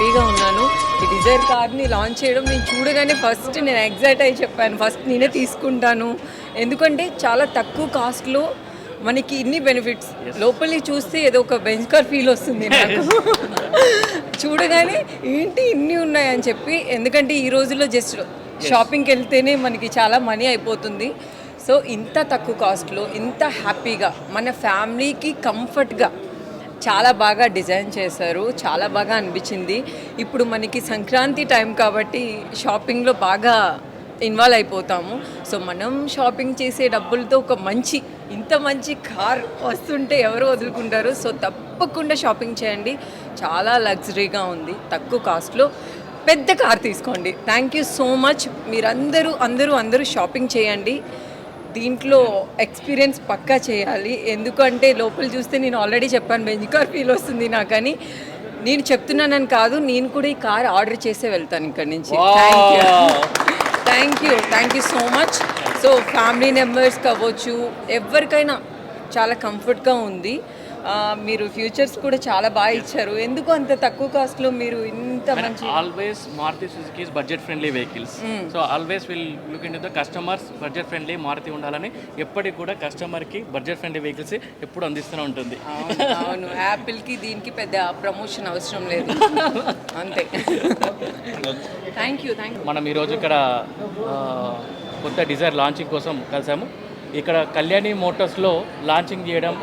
హ్యాపీగా ఉన్నాను. ఈ డిజైర్ కార్ని లాంచ్ చేయడం నేను చూడగానే ఫస్ట్ నేను ఎగ్జైట్ అయ్యి చెప్పాను, ఫస్ట్ నేనే తీసుకుంటాను. ఎందుకంటే చాలా తక్కువ కాస్ట్లో మనకి ఇన్ని బెనిఫిట్స్, లోపలి చూస్తే ఏదో ఒక బెంచ్ కార్ ఫీల్ వస్తుంది నాకు చూడగానే ఏంటి ఇన్ని ఉన్నాయని చెప్పి. ఎందుకంటే ఈ రోజుల్లో జస్ట్ షాపింగ్కి వెళ్తేనే మనకి చాలా మనీ అయిపోతుంది. సో ఇంత తక్కువ కాస్ట్లో ఇంత హ్యాపీగా మన ఫ్యామిలీకి కంఫర్ట్గా చాలా బాగా డిజైన్ చేశారు. చాలా బాగా అనిపించింది. ఇప్పుడు మనకి సంక్రాంతి టైం కాబట్టి షాపింగ్లో బాగా ఇన్వాల్వ్ అయిపోతాము. సో మనం షాపింగ్ చేసే డబ్బులతో ఒక ఇంత మంచి కార్ వస్తుంటే ఎవరు వదులుకుంటారు. సో తప్పకుండా షాపింగ్ చేయండి. చాలా లగ్జరీగా ఉంది, తక్కువ కాస్ట్లో పెద్ద కార్ తీసుకోండి. Thank you so much. మీరందరూ షాపింగ్ చేయండి. దీంట్లో ఎక్స్పీరియన్స్ పక్కా చేయాలి. ఎందుకంటే లోపల చూస్తే నేను ఆల్రెడీ చెప్పాను బెంజ్ కార్ ఫీల్ వస్తుంది నాకని. నేను చెప్తున్నానని కాదు, నేను కూడా ఈ కార్ ఆర్డర్ చేసే వెళ్తాను ఇక్కడి నుంచి. Thank you so much. So family మెంబర్స్కి అవ్వచ్చు, ఎవరికైనా చాలా కంఫర్ట్గా ఉంది. మీరు ఫ్యూచర్స్ కూడా చాలా బాగా ఇచ్చారు. ఎందుకు అంత తక్కువ కాస్ట్లో మీరు ఇంత మంచి? Always Maruti Suzuki is budget friendly vehicles. So always will look into the customers. Budget friendly Maruti ఉండాలని ఎప్పటికి కూడా కస్టమర్కి బడ్జెట్ ఫ్రెండ్లీ వెహికల్స్ ఎప్పుడు అందిస్తూనే ఉంటుంది. అవును, యాపిల్కి దీనికి పెద్ద ప్రమోషన్ అవసరం లేదు, అంతే. Thank you. మనం ఈరోజు ఇక్కడ కొత్త డిజైర్ లాంచింగ్ కోసం కలిసాము. ఇక్కడ కళ్యాణి మోటార్స్లో లాంచింగ్ చేయడం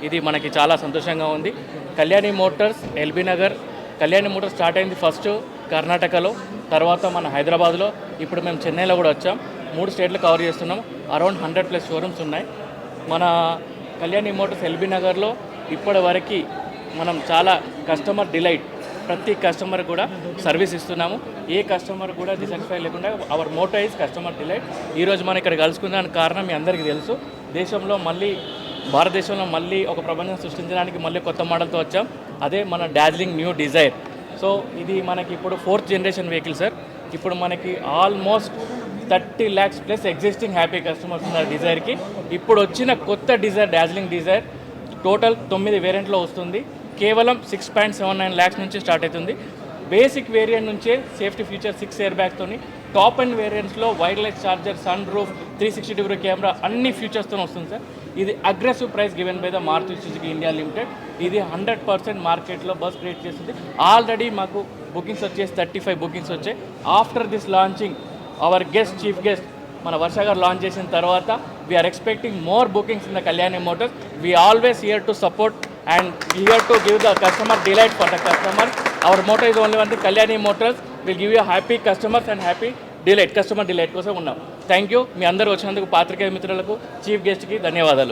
ఇది మనకి చాలా సంతోషంగా ఉంది. Kalyani Motors LB Nagar, Kalyani Motors start అయింది ఫస్ట్ కర్ణాటకలో, తర్వాత మన హైదరాబాద్లో, ఇప్పుడు మేము చెన్నైలో కూడా వచ్చాం. 3 స్టేట్లు కవర్ చేస్తున్నాం. అరౌండ్ 100+ షోరూమ్స్ ఉన్నాయి. మన కళ్యాణి మోటార్స్ ఎల్బీ నగర్లో ఇప్పటి వరకు మనం చాలా కస్టమర్ డిలైట్, ప్రతి కస్టమర్ కూడా సర్వీస్ ఇస్తున్నాము. ఏ కస్టమర్ కూడా డిసాటిస్ఫై లేకుండా our motto is customer delight. ఈరోజు మనం ఇక్కడ కలుసుకున్నానికి కారణం మీ అందరికీ తెలుసు. భారతదేశంలో మళ్ళీ ఒక ప్రపంచం సృష్టించడానికి మళ్ళీ కొత్త మోడల్తో వచ్చాం. అదే మన డార్జిలింగ్ న్యూ డిజైర్. సో ఇది మనకి ఇప్పుడు 4th జనరేషన్ వెహికల్ సార్. ఇప్పుడు మనకి almost 30 lakhs+ existing happy customers ఉన్నారు డిజైర్కి. ఇప్పుడు వచ్చిన కొత్త డిజైర్ డార్జిలింగ్ డిజైర్ టోటల్ 9 వేరియంట్లో వస్తుంది. కేవలం 6.79 lakhs నుంచి స్టార్ట్ అవుతుంది. బేసిక్ వేరియంట్ నుంచే సేఫ్టీ ఫీచర్ 6 ఎయిర్ బ్యాగ్తో, టాప్ అండ్ వేరియంట్స్లో wireless charger, sun roof, 360° camera అన్ని ఫీచర్స్తో వస్తుంది సార్. ఇది aggressive price given by the Maruti Suzuki India limited. ఇది 100% మార్కెట్లో బస్ క్రియేట్ చేస్తుంది. ఆల్రెడీ మాకు బుకింగ్స్ వచ్చేసి 35 బుకింగ్స్ వచ్చాయి. After this launching our chief guest మన వర్ష గారు లాంచ్ చేసిన తర్వాత we are expecting more bookings in the Kalyani motors. We always here to support and here to give the customer delight for the customer. Our motto is only one thing, Kalyani Motors will give you happy customers and happy delight, customer delight కోసం ఉన్నాం. Thank you. మీ అందరూ వచ్చినందుకు పాత్రికేయ మిత్రులకు, chief గెస్ట్కి ధన్యవాదాలు.